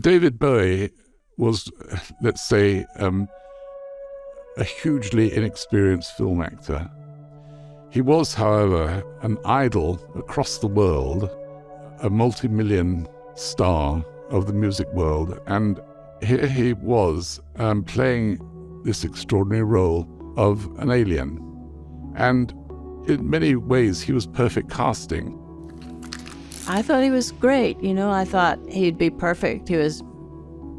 David Bowie was, let's say, a hugely inexperienced film actor. He was, however, an idol across the world, a multi-million star of the music world, and here he was playing this extraordinary role of an alien. And in many ways, he was perfect casting. I thought he was great. I thought he'd be perfect. He was,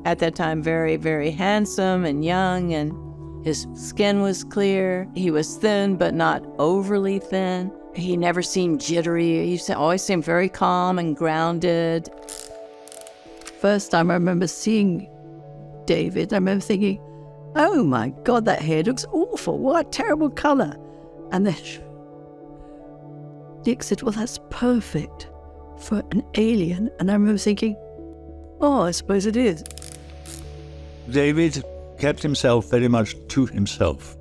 at that time, very, very handsome and young, and his skin was clear. He was thin, but not overly thin. He never seemed jittery. He always seemed very calm and grounded. First time I remember seeing David, I remember thinking, oh my God, that hair looks awful. What a terrible color. And then Nick said, well, that's perfect for an alien. And I remember thinking, oh, I suppose it is. David kept himself very much to himself.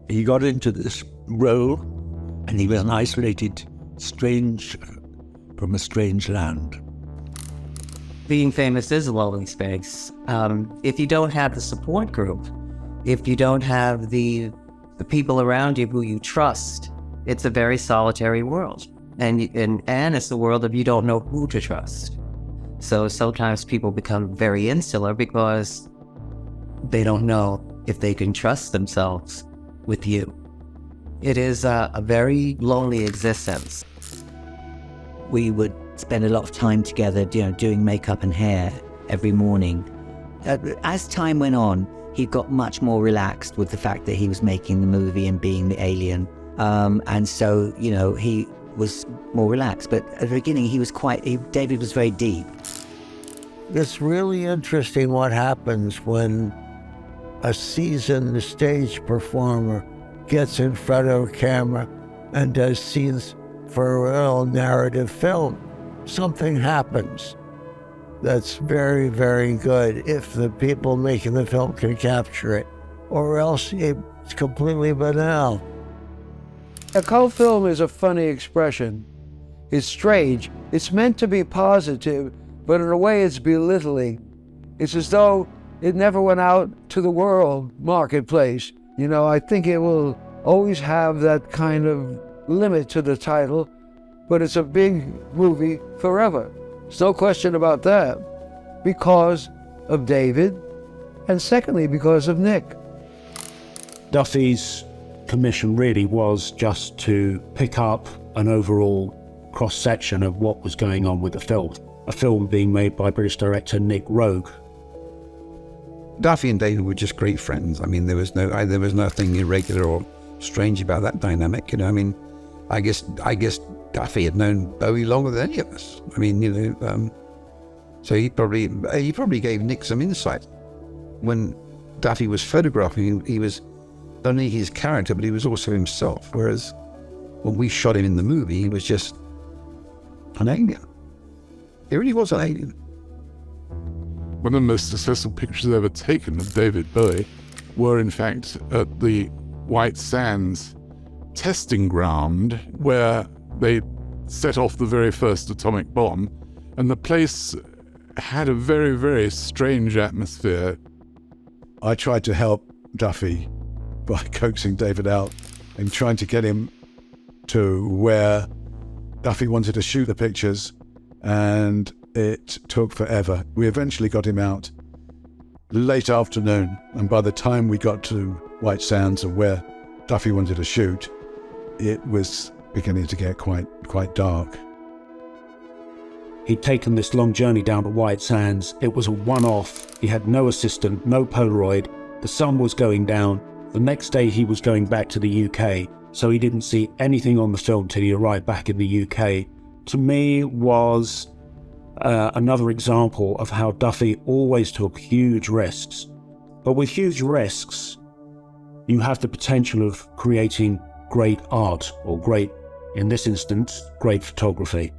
He got into this role and he was an isolated stranger from a strange land. Being famous is a lonely space. If you don't have the support group, if you don't have the people around you who you trust, it's a very solitary world. And it's a world of you don't know who to trust. So sometimes people become very insular because they don't know if they can trust themselves with you. It is a very lonely existence. We would spend a lot of time together, doing makeup and hair every morning. As time went on, he got much more relaxed with the fact that he was making the movie and being the alien. And so, he was more relaxed. But at the beginning, David was very deep. It's really interesting what happens when a seasoned stage performer gets in front of a camera and does scenes for a real narrative film. Something happens that's very, very good if the people making the film can capture it, or else it's completely banal. A cult film is a funny expression. It's strange. It's meant to be positive, but in a way it's belittling. It's as though it never went out to the world marketplace. I think it will always have that kind of limit to the title, but it's a big movie forever. There's no question about that, because of David, and secondly, because of Nick. Duffy's commission really was just to pick up an overall cross-section of what was going on with the film. A film being made by British director Nick Rogue. Duffy and David were just great friends. I mean, there was nothing irregular or strange about that dynamic. I guess Duffy had known Bowie longer than any of us. So he probably gave Nick some insight. When Duffy was photographing, he was not only his character, but he was also himself. Whereas when we shot him in the movie, he was just an alien. He really was an alien. One of the most successful pictures ever taken of David Bowie were, in fact, at the White Sands testing ground where they set off the very first atomic bomb, and the place had a very, very strange atmosphere. I tried to help Duffy by coaxing David out and trying to get him to where Duffy wanted to shoot the pictures, and it took forever. We eventually got him out late afternoon, and by the time we got to White Sands and where Duffy wanted to shoot, it was beginning to get quite dark. He'd taken this long journey down to White Sands. It was a one-off. He had no assistant, no Polaroid. The sun was going down. The next day he was going back to the UK, so he didn't see anything on the film till he arrived back in the UK. To me, was another example of how Duffy always took huge risks. But with huge risks, you have the potential of creating great art, or great, in this instance, great photography.